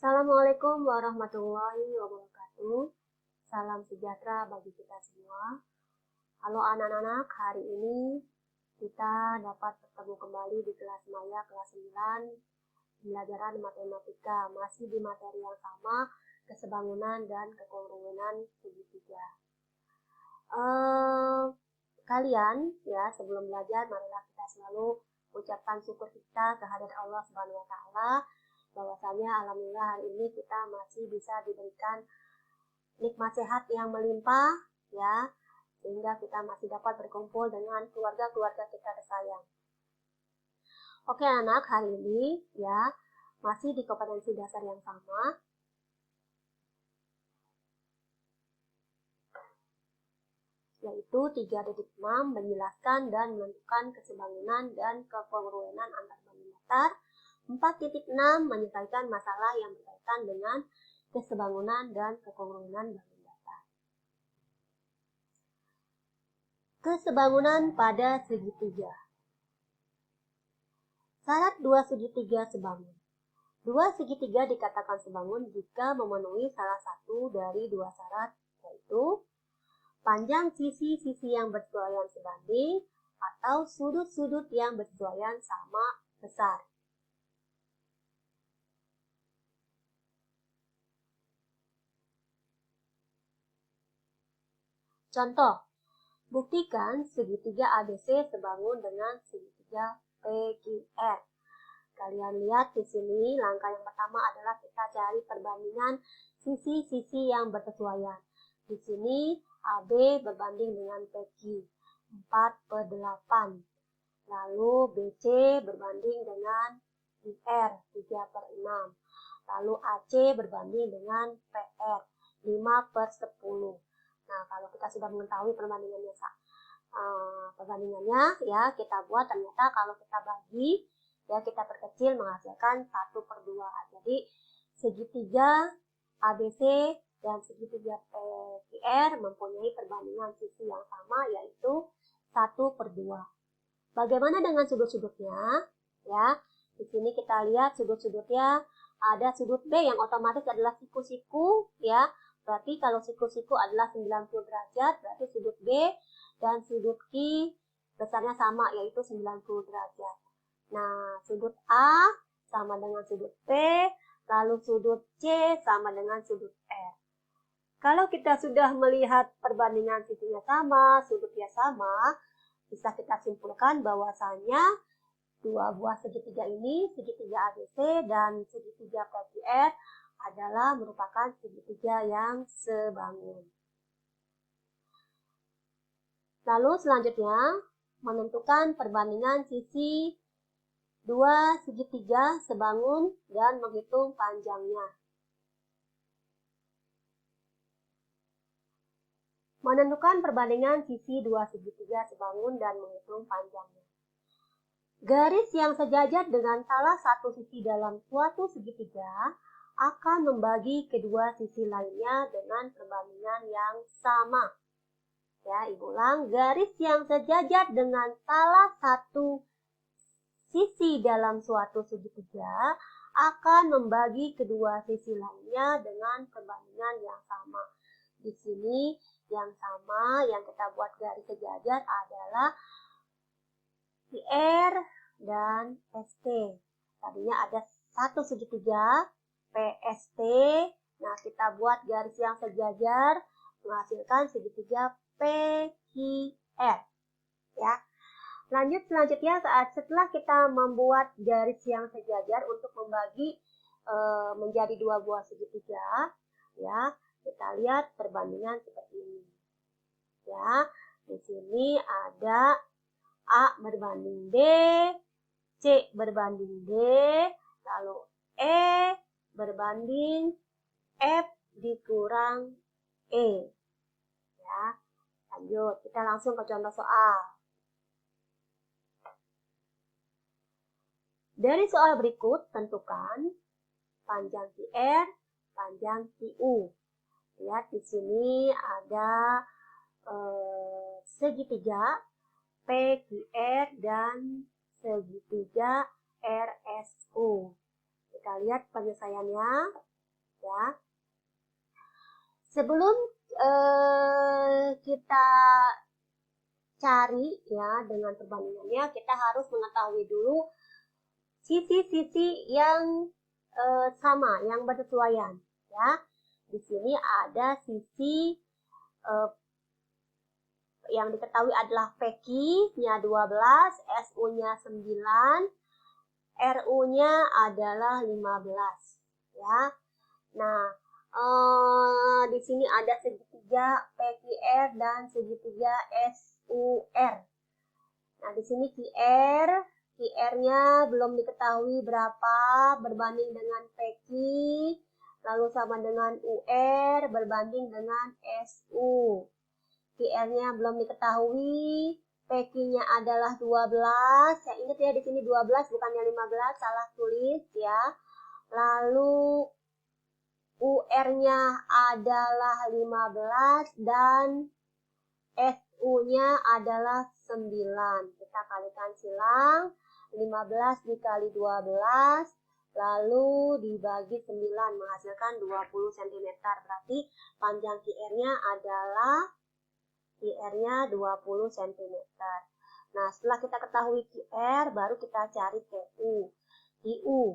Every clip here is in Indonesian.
Assalamualaikum warahmatullahi wabarakatuh. Salam sejahtera bagi kita semua. Halo anak-anak, hari ini kita dapat bertemu kembali di kelas Maya kelas 9, pembelajaran matematika, masih di materi yang sama, kesebangunan dan kekongruenan segitiga. Kalian ya, sebelum belajar marilah kita selalu ucapkan syukur kita kehadirat Allah Subhanahu wa taala, bahwasanya alhamdulillah hari ini kita masih bisa diberikan nikmat sehat yang melimpah ya, sehingga kita masih dapat berkumpul dengan keluarga-keluarga kita tersayang. Oke anak, hari ini ya masih di kompetensi dasar yang sama. Yaitu 3.6 menjelaskan dan menentukan kesebangunan dan kekongruenan antar banding datar. 4.6 menyelesaikan masalah yang berkaitan dengan kesebangunan dan kekongruenan banding datar. Kesebangunan pada segitiga. Syarat dua segitiga sebangun. Dua segitiga dikatakan sebangun jika memenuhi salah satu dari dua syarat, yaitu panjang sisi-sisi yang bersesuaian sebanding atau sudut-sudut yang bersesuaian sama besar. Contoh, buktikan segitiga ABC sebangun dengan segitiga PQR. Kalian lihat di sini, langkah yang pertama adalah kita cari perbandingan sisi-sisi yang berkesesuaian. Di sini AB berbanding dengan PQ 4/8. Lalu BC berbanding dengan IR 3/6. Lalu AC berbanding dengan PR 5/10. Nah, kalau kita sudah mengetahui perbandingannya ya, kita buat. Ternyata kalau kita bagi ya, kita perkecil menghasilkan 1/2. Jadi segitiga ABC dan segitiga PQR mempunyai perbandingan sisi yang sama, yaitu 1/2. Bagaimana dengan sudut-sudutnya? Ya, di sini kita lihat sudut-sudutnya. Ada sudut B yang otomatis adalah siku-siku ya. Berarti kalau siku-siku adalah 90 derajat, berarti sudut B dan sudut Q besarnya sama, yaitu 90 derajat. Nah, sudut A sama dengan sudut P, lalu sudut C sama dengan sudut R. Kalau kita sudah melihat perbandingan sisinya sama, sudutnya sama, bisa kita simpulkan bahwasanya dua buah segitiga ini, segitiga ABC dan segitiga PQR, adalah merupakan segitiga yang sebangun. Lalu selanjutnya, menentukan perbandingan sisi dua segitiga sebangun dan menghitung panjangnya. Menentukan perbandingan sisi dua segitiga sebangun dan menghitung panjangnya. Garis yang sejajar dengan salah satu sisi dalam suatu segitiga akan membagi kedua sisi lainnya dengan perbandingan yang sama. Ya, Ibu ulang, garis yang sejajar dengan salah satu sisi dalam suatu segitiga akan membagi kedua sisi lainnya dengan perbandingan yang sama. Di sini yang sama yang kita buat garis sejajar adalah PR dan ST. Tadinya ada satu segitiga PST. Nah, kita buat garis yang sejajar menghasilkan segitiga PQR. Ya. Lanjut selanjutnya, setelah kita membuat garis yang sejajar untuk membagi menjadi dua buah segitiga, ya, kita lihat perbandingan seperti ini. Ya, di sini ada A berbanding B, C berbanding D, lalu E berbanding F dikurang E. Ya, lanjut, kita langsung ke contoh soal. Dari soal berikut, tentukan panjang QR, panjang QU. Lihat di sini ada segitiga PQR dan segitiga RSU. Kita lihat penyelesaiannya. ya. Sebelum kita cari ya dengan perbandingannya, kita harus mengetahui dulu sisi-sisi yang sama, yang bersesuaian ya. Di sini ada sisi yang diketahui adalah PQ-nya 12, SU-nya 9, RU-nya adalah 15 ya. Nah, di sini ada segitiga PQR dan segitiga SUR. Nah, di sini QR-nya belum diketahui berapa berbanding dengan PQ, lalu sama dengan UR berbanding dengan SU. QR-nya belum diketahui, PQ-nya adalah 12. Ya, ingat ya, di sini 12 bukannya 15, salah tulis ya. Lalu UR-nya adalah 15 dan SU-nya adalah 9. Kita kalikan silang, 15 dikali 12, lalu dibagi 9 menghasilkan 20 cm. Berarti panjang QR-nya adalah 20 cm. Nah, setelah kita ketahui QR, baru kita cari QU.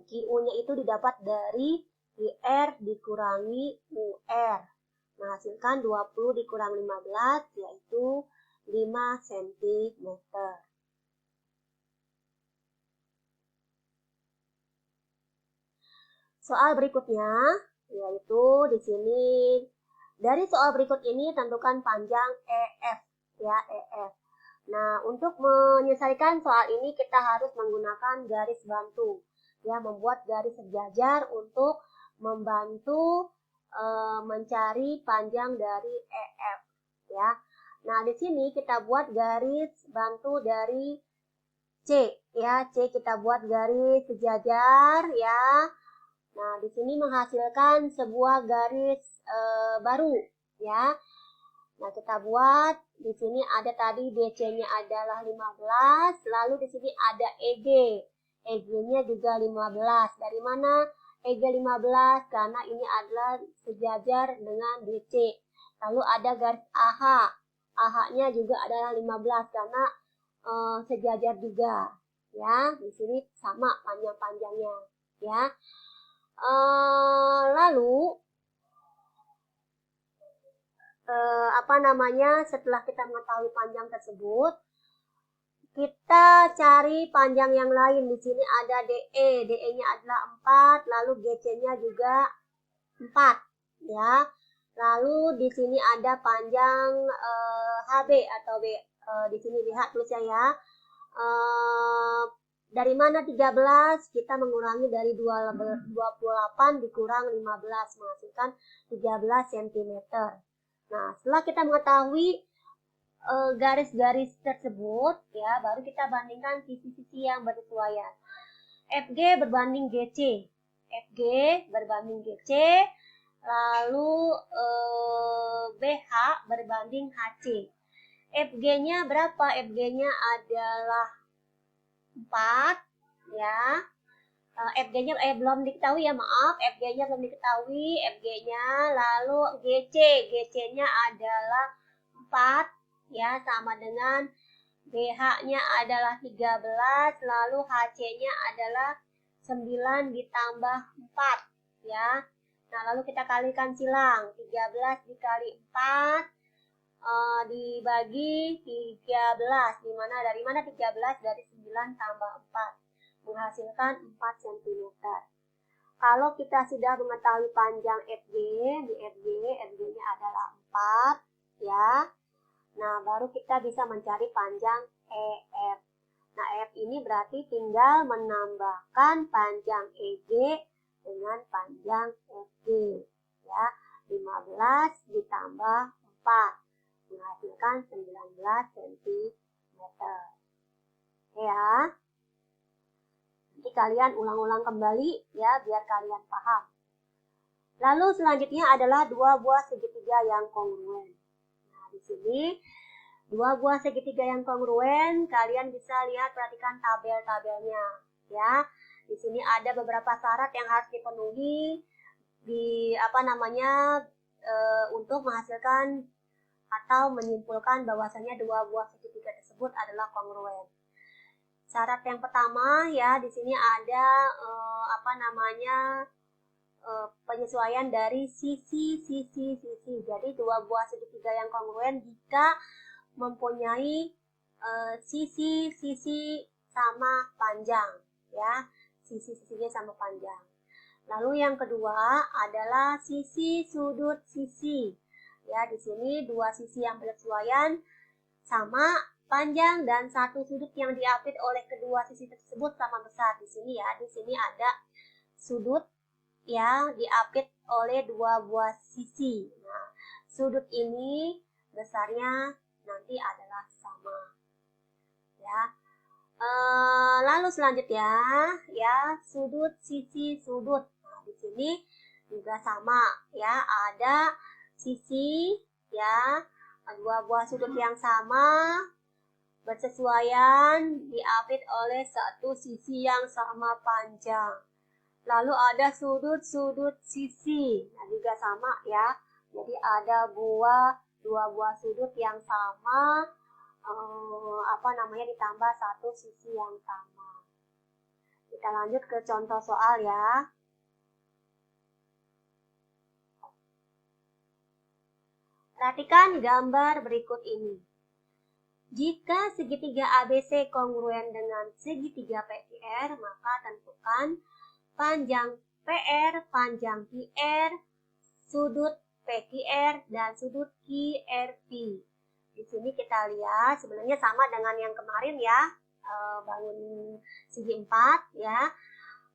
QU-nya itu didapat dari QR dikurangi UR. Menghasilkan 20 dikurang 15, yaitu 5 cm. Soal berikutnya, yaitu di sini. Dari soal berikut ini tentukan panjang EF, ya EF. Nah, untuk menyelesaikan soal ini kita harus menggunakan garis bantu, ya, membuat garis sejajar untuk membantu mencari panjang dari EF, ya. Nah, di sini kita buat garis bantu dari C, ya, C kita buat garis sejajar, ya. Nah, di sini menghasilkan sebuah garis baru, ya. Nah, kita buat di sini ada tadi BC-nya adalah 15, lalu di sini ada EG. EG-nya juga 15. Dari mana EG 15? Karena ini adalah sejajar dengan BC. Lalu ada garis AH. AH-nya juga adalah 15 karena sejajar juga, ya. Di sini sama panjang-panjangnya, ya. Lalu setelah kita mengetahui panjang tersebut, kita cari panjang yang lain. Di sini ada DE, DE-nya adalah 4, lalu GC-nya juga 4, ya. Lalu di sini ada panjang HB atau B. Di sini lihat tulisnya ya. Dari mana 13? Kita mengurangi dari 28 dikurang 15 menghasilkan 13 cm. Nah, setelah kita mengetahui garis-garis tersebut, ya, baru kita bandingkan sisi-sisi yang bersesuaian. FG berbanding GC. FG berbanding GC, lalu BH berbanding HC. FG-nya berapa? FG-nya adalah 4, ya. FG-nya belum diketahui ya, maaf. FG-nya belum diketahui, FG-nya. Lalu GC-nya adalah 4, ya, sama dengan BH-nya adalah 13, lalu HC-nya adalah 9 ditambah 4, ya. Nah, lalu kita kalikan silang. 13 dikali 4 dibagi 13. Dari mana 13? Dari 9 tambah 4. Menghasilkan 4 cm. Kalau kita sudah mengetahui panjang FG, di FG-nya adalah 4, ya. Nah, baru kita bisa mencari panjang EF. Nah, EF ini berarti tinggal menambahkan panjang EG dengan panjang FG, ya. 15 ditambah 4 menghasilkan 19 cm. Ya. Nanti kalian ulang-ulang kembali ya biar kalian paham. Lalu selanjutnya adalah dua buah segitiga yang kongruen. Nah, di sini dua buah segitiga yang kongruen, kalian bisa lihat, perhatikan tabel-tabelnya, ya. Di sini ada beberapa syarat yang harus dipenuhi untuk menghasilkan atau menyimpulkan bahwasanya dua buah segitiga tersebut adalah kongruen. Syarat yang pertama ya, di sini ada penyesuaian dari sisi. Jadi dua buah segitiga yang kongruen jika mempunyai sisi sama panjang ya, sisi-sisinya sama panjang. Lalu yang kedua adalah sisi sudut sisi. Ya, di sini dua sisi yang bersesuaian sama panjang dan satu sudut yang diapit oleh kedua sisi tersebut sama besar. Di sini ya, di sini ada sudut ya diapit oleh dua buah sisi. Nah, sudut ini besarnya nanti adalah sama. Ya. Lalu selanjutnya ya, sudut sisi sudut. Nah, di sini juga sama ya, ada sisi ya, dua buah sudut yang sama bersesuaian diapit oleh satu sisi yang sama panjang. Lalu ada sudut-sudut sisi, nah juga sama ya. Jadi ada dua buah sudut yang sama ditambah satu sisi yang sama. Kita lanjut ke contoh soal ya. Perhatikan gambar berikut ini. Jika segitiga ABC kongruen dengan segitiga PQR, maka tentukan panjang PR, panjang QR, sudut PQR, dan sudut QRP. Di sini kita lihat sebenarnya sama dengan yang kemarin ya, bangun segi 4 ya.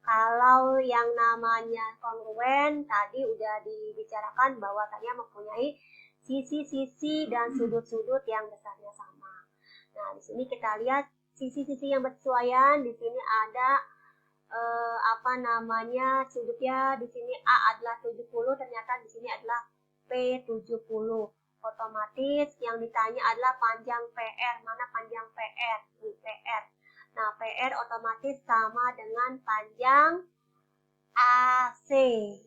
Kalau yang namanya kongruen tadi udah dibicarakan bahwasanya mempunyai sisi-sisi dan sudut-sudut yang besarnya sama. Nah, di sini kita lihat sisi-sisi yang bersesuaian. Di sini ada sudutnya di sini A adalah 70, ternyata di sini adalah P70. Otomatis yang ditanya adalah panjang PR. Mana panjang PR? Ini PR. Nah, PR otomatis sama dengan panjang AC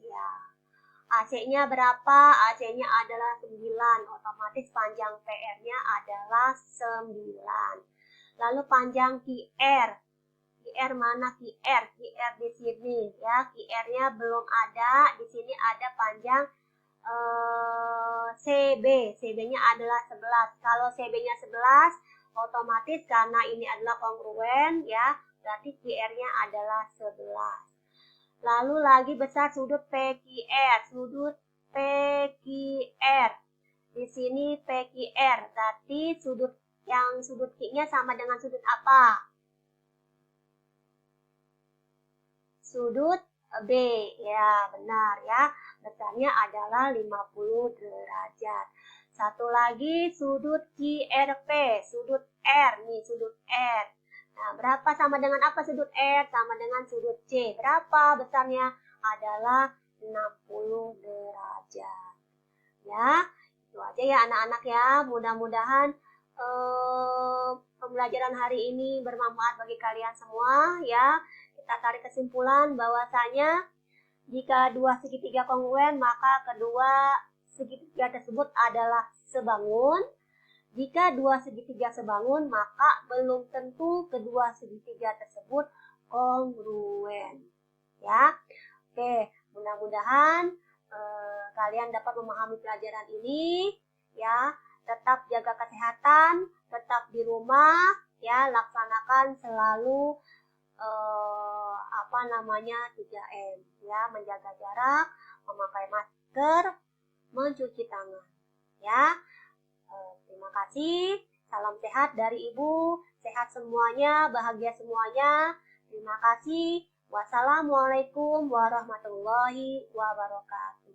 ya. AC-nya berapa? AC-nya adalah 9. Otomatis panjang PR-nya adalah 9. Lalu panjang QR. QR mana QR? QR di sini ya. QR-nya belum ada. Di sini ada panjang CB. CB-nya adalah 11. Kalau CB-nya 11, otomatis karena ini adalah kongruen ya, berarti QR-nya adalah 11. Lalu lagi besar sudut PQR. Sudut PQR. Di sini PQR. Berarti sudut Q-nya sama dengan sudut apa? Sudut B. Ya, benar ya. Besarnya adalah 50 derajat. Satu lagi sudut QRP. Sudut R. Nih, sudut R. Nah, berapa sama dengan apa sudut R? Sama dengan sudut C. Berapa besarnya? Adalah 60 derajat. Ya, itu aja ya anak-anak ya. Mudah-mudahan pembelajaran hari ini bermanfaat bagi kalian semua ya. Kita tarik kesimpulan bahwasanya jika dua segitiga kongruen, maka kedua segitiga tersebut adalah sebangun. Jika dua segitiga sebangun, maka belum tentu kedua segitiga tersebut kongruen. Ya, oke. Mudah-mudahan kalian dapat memahami pelajaran ini. Ya, tetap jaga kesehatan, tetap di rumah. Ya, laksanakan selalu 3M. Ya, menjaga jarak, memakai masker, mencuci tangan. Ya. Terima kasih. Salam sehat dari Ibu. Sehat semuanya, bahagia semuanya. Terima kasih. Wassalamualaikum warahmatullahi wabarakatuh.